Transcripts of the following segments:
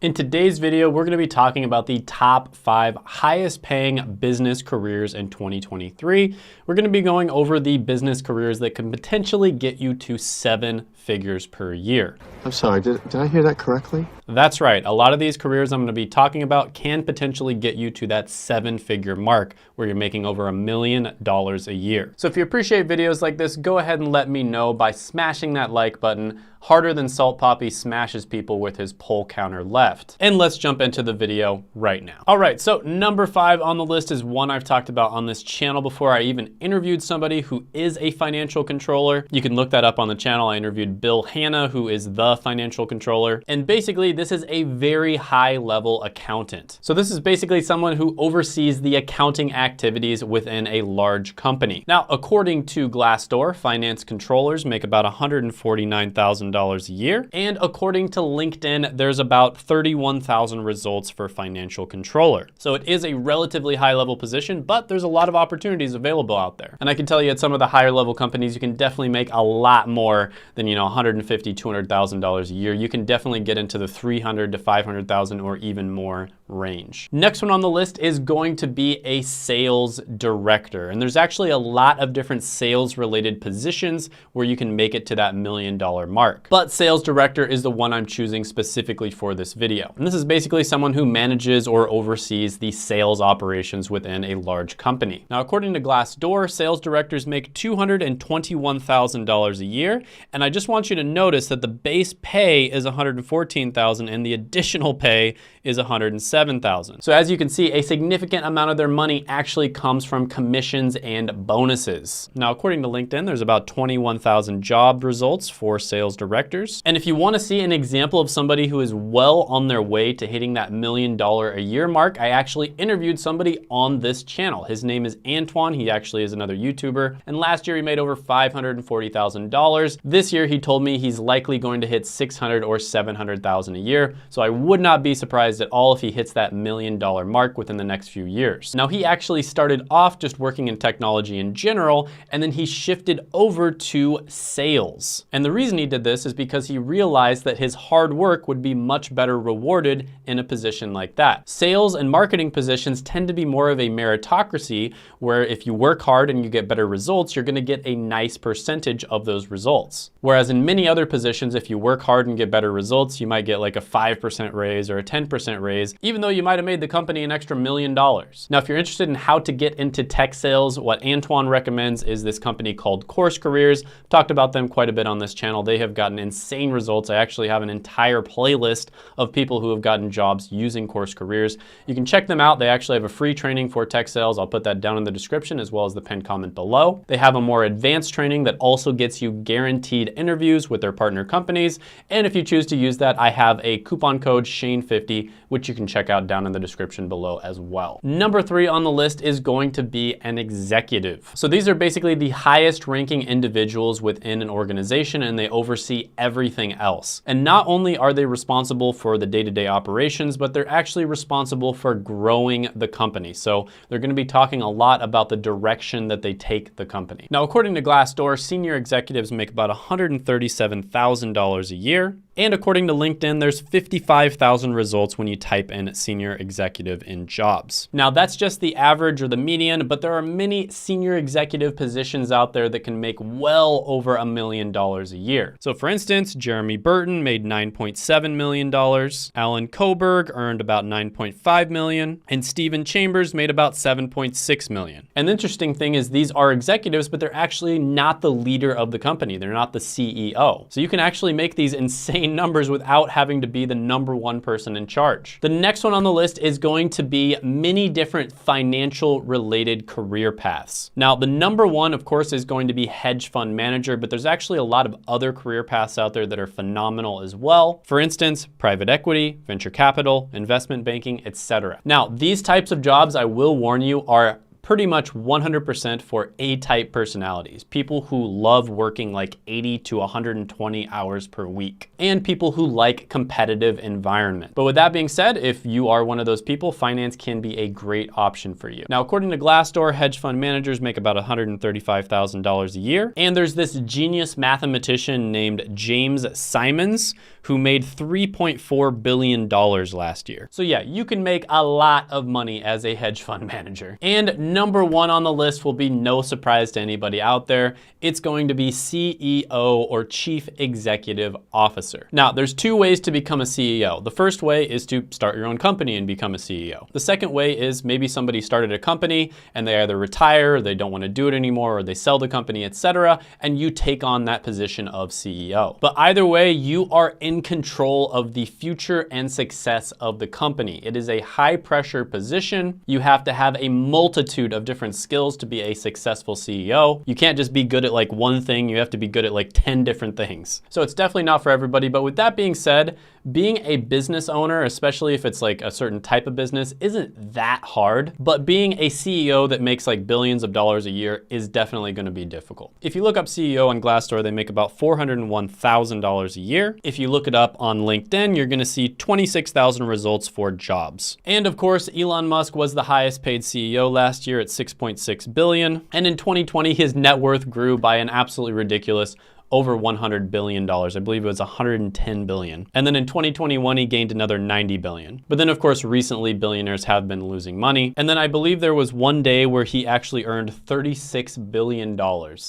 In today's video, we're going to be talking about the top 5 highest paying business careers in 2023. We're going to be going over the business careers that can potentially get you to 7 figures per year. I'm sorry, did I hear that correctly? That's right. A lot of these careers I'm going to be talking about can potentially get you to that 7-figure mark where you're making over $1 million a year. So if you appreciate videos like this, go ahead and let me know by smashing that like button. Harder than Salt Poppy smashes people with his pole counter left. And let's jump into the video right now. All right, so number 5 on the list is one I've talked about on this channel before. I even interviewed somebody who is a financial controller. You can look that up on the channel. I interviewed Bill Hanna, who is the financial controller. And basically, this is a very high level accountant. So this is basically someone who oversees the accounting activities within a large company. Now, according to Glassdoor, finance controllers make about $149,000 a year. And according to LinkedIn, there's about 31,000 results for financial controller. So it is a relatively high level position, but there's a lot of opportunities available out there. And I can tell you at some of the higher level companies, you can definitely make a lot more than, $150,000, $200,000 a year. You can definitely get into the 300 to 500,000 or even more range. Next one on the list is going to be a sales director. And there's actually a lot of different sales related positions where you can make it to that $1 million mark. But sales director is the one I'm choosing specifically for this video. And this is basically someone who manages or oversees the sales operations within a large company. Now, according to Glassdoor, sales directors make $221,000 a year. And I just want you to notice that the base pay is $114,000 and the additional pay is $107,000. So as you can see, a significant amount of their money actually comes from commissions and bonuses. Now, according to LinkedIn, there's about 21,000 job results for sales directors. And if you want to see an example of somebody who is well on their way to hitting that $1 million a year mark, I actually interviewed somebody on this channel. His name is Antoine. He actually is another YouTuber. And last year he made over $540,000. This year he told me he's likely going to hit $600,000 or $700,000 a year. So I would not be surprised at all if he hits that $1 million mark within the next few years. Now, he actually started off just working in technology in general, and then he shifted over to sales. And the reason he did this is because he realized that his hard work would be much better rewarded in a position like that. Sales and marketing positions tend to be more of a meritocracy, where if you work hard and you get better results, you're going to get a nice percentage of those results. Whereas in many other positions, if you work hard and get better results, you might get like a 5% raise or a 10% raise, even though you might have made the company an extra $1 million. Now, if you're interested in how to get into tech sales, what Antoine recommends is this company called Course Careers. I've talked about them quite a bit on this channel. They have gotten insane results. I actually have an entire playlist of people who have gotten jobs using Course Careers. You can check them out. They actually have a free training for tech sales. I'll put that down in the description as well as the pinned comment below. They have a more advanced training that also gets you guaranteed interviews with their partner companies. And if you choose to use that, I have a coupon code Shane50, which you can check out down in the description below as well. Number 3 on the list is going to be an executive. So these are basically the highest ranking individuals within an organization, and they oversee everything else. And not only are they responsible for the day-to-day operations, but they're actually responsible for growing the company. So they're going to be talking a lot about the direction that they take the company. Now, according to Glassdoor, senior executives make about $137,000 a year. And according to LinkedIn, there's 55,000 results when you type in senior executive in jobs. Now, that's just the average or the median, but there are many senior executive positions out there that can make well over $1 million a year. So for instance, Jeremy Burton made $9.7 million, Alan Koberg earned about $9.5 million, and Stephen Chambers made about $7.6 million. And the interesting thing is these are executives, but they're actually not the leader of the company. They're not the CEO. So you can actually make these insane numbers without having to be the #1 person in charge. The next one on the list is going to be many different financial related career paths. Now, the #1, of course, is going to be hedge fund manager, but there's actually a lot of other career paths out there that are phenomenal as well. For instance, private equity, venture capital, investment banking, etc. Now, these types of jobs, I will warn you, are pretty much 100% for A-type personalities, people who love working like 80 to 120 hours per week, and people who like competitive environment. But with that being said, if you are one of those people, finance can be a great option for you. Now, according to Glassdoor, hedge fund managers make about $135,000 a year. And there's this genius mathematician named James Simons who made $3.4 billion last year. So yeah, you can make a lot of money as a hedge fund manager. And number one on the list will be no surprise to anybody out there. It's going to be CEO or Chief Executive Officer. Now, there's two ways to become a CEO. The first way is to start your own company and become a CEO. The second way is maybe somebody started a company and they either retire, or they don't want to do it anymore, or they sell the company, etc., and you take on that position of CEO. But either way, you are in control of the future and success of the company. It is a high pressure position. You have to have a multitude of different skills to be a successful CEO. You can't just be good at like one thing, you have to be good at like 10 different things. So it's definitely not for everybody, but with that being said, being a business owner, especially if it's like a certain type of business, isn't that hard, but being a CEO that makes like billions of dollars a year is definitely going to be difficult. If you look up CEO on Glassdoor, they make about $401,000 a year. If you look it up on LinkedIn, you're going to see 26,000 results for jobs. And of course, Elon Musk was the highest paid CEO last year at $6.6 billion. And in 2020, his net worth grew by an absolutely ridiculous over $100 billion. I believe it was $110 billion. And then in 2021, he gained another $90 billion. But then of course, recently billionaires have been losing money. And then I believe there was one day where he actually earned $36 billion,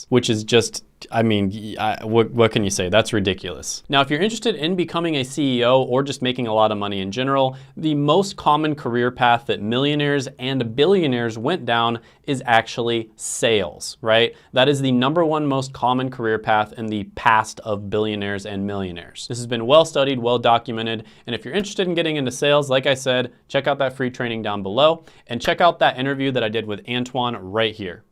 which is just, I mean, what can you say? That's ridiculous. Now, if you're interested in becoming a CEO or just making a lot of money in general, the most common career path that millionaires and billionaires went down is actually sales, right? That is the number one most common career path in the past of billionaires and millionaires. This has been well studied, well documented. And if you're interested in getting into sales, like I said, check out that free training down below and check out that interview that I did with Antoine right here.